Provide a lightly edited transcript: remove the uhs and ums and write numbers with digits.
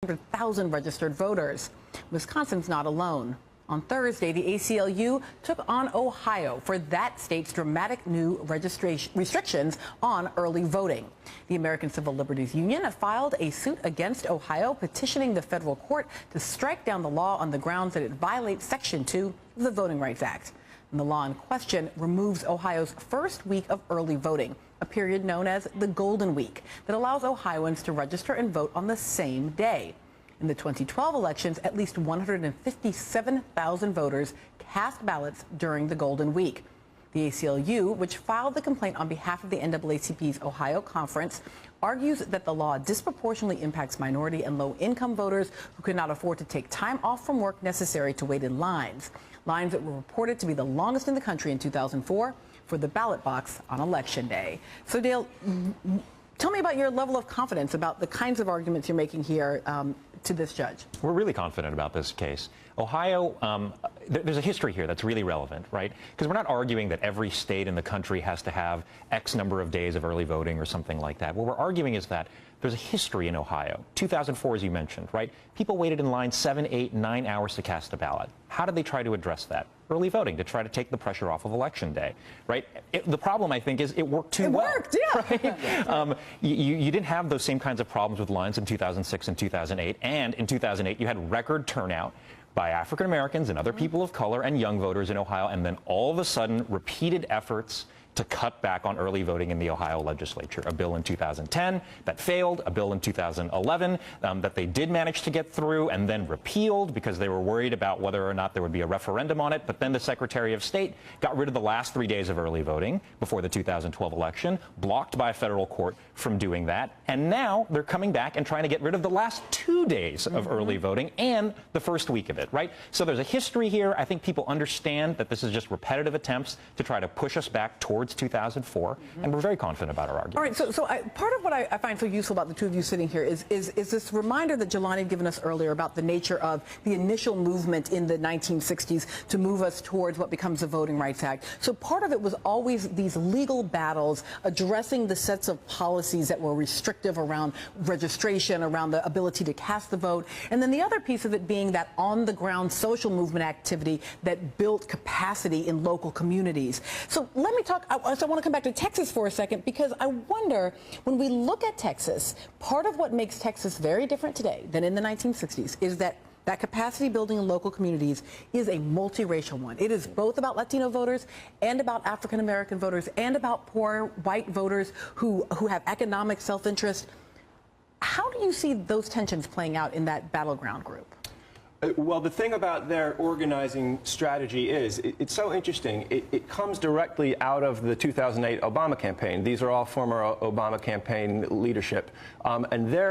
100,000 registered voters. Wisconsin's not alone. On Thursday, the ACLU took on Ohio for that state's dramatic new restrictions on early voting. The American Civil Liberties Union filed a suit against Ohio, petitioning the federal court to strike down the law on the grounds that it violates Section 2 of the Voting Rights Act. And the law in question removes Ohio's first week of early voting, a period known as the Golden Week, that allows Ohioans to register and vote on the same day. In the 2012 elections, at least 157,000 voters cast ballots during the Golden Week. The ACLU, which filed the complaint on behalf of the NAACP's Ohio Conference, argues that the law disproportionately impacts minority and low-income voters who could not afford to take time off from work necessary to wait in lines that were reported to be the longest in the country in 2004 for the ballot box on Election Day. So, Dale, tell me about your level of confidence about the kinds of arguments you're making here to this judge. We're really confident about this case. Ohio, there's a history here that's really relevant, right? Because we're not arguing that every state in the country has to have X number of days of early voting or something like that. What we're arguing is that there's a history in Ohio. 2004, as you mentioned, right? People waited in line 7, 8, 9 hours to cast a ballot. How did they try to address that? Early voting, to try to take the pressure off of Election Day, right? The problem, I think, is it worked too well. It worked, yeah. Right? You didn't have those same kinds of problems with lines in 2006 and 2008. And in 2008, you had record turnout by African Americans and other people of color and young voters in Ohio, and then all of a sudden, repeated efforts to cut back on early voting in the Ohio legislature. A bill in 2010 that failed, a bill in 2011 that they did manage to get through and then repealed because they were worried about whether or not there would be a referendum on it. But then the Secretary of State got rid of the last 3 days of early voting before the 2012 election, blocked by a federal court from doing that. And now they're coming back and trying to get rid of the last 2 days of early voting and the first week of it, right? So there's a history here. I think people understand that this is just repetitive attempts to try to push us back towards 2004, and we're very confident about our argument. All right, so part of what I find so useful about the two of you sitting here is this reminder that Jelani had given us earlier about the nature of the initial movement in the 1960s to move us towards what becomes the Voting Rights Act. So part of it was always these legal battles addressing the sets of policies that were restrictive around registration, around the ability to cast the vote, and then the other piece of it being that on-the-ground social movement activity that built capacity in local communities. So let me talk. So I want to come back to Texas for a second, because I wonder, when we look at Texas, part of what makes Texas very different today than in the 1960s is that capacity building in local communities is a multiracial one. It is both about Latino voters and about African American voters and about poor white voters who have economic self-interest. How do you see those tensions playing out in that battleground group? Well, the thing about their organizing strategy is, it's so interesting. It comes directly out of the 2008 Obama campaign. These are all former Obama campaign leadership. And their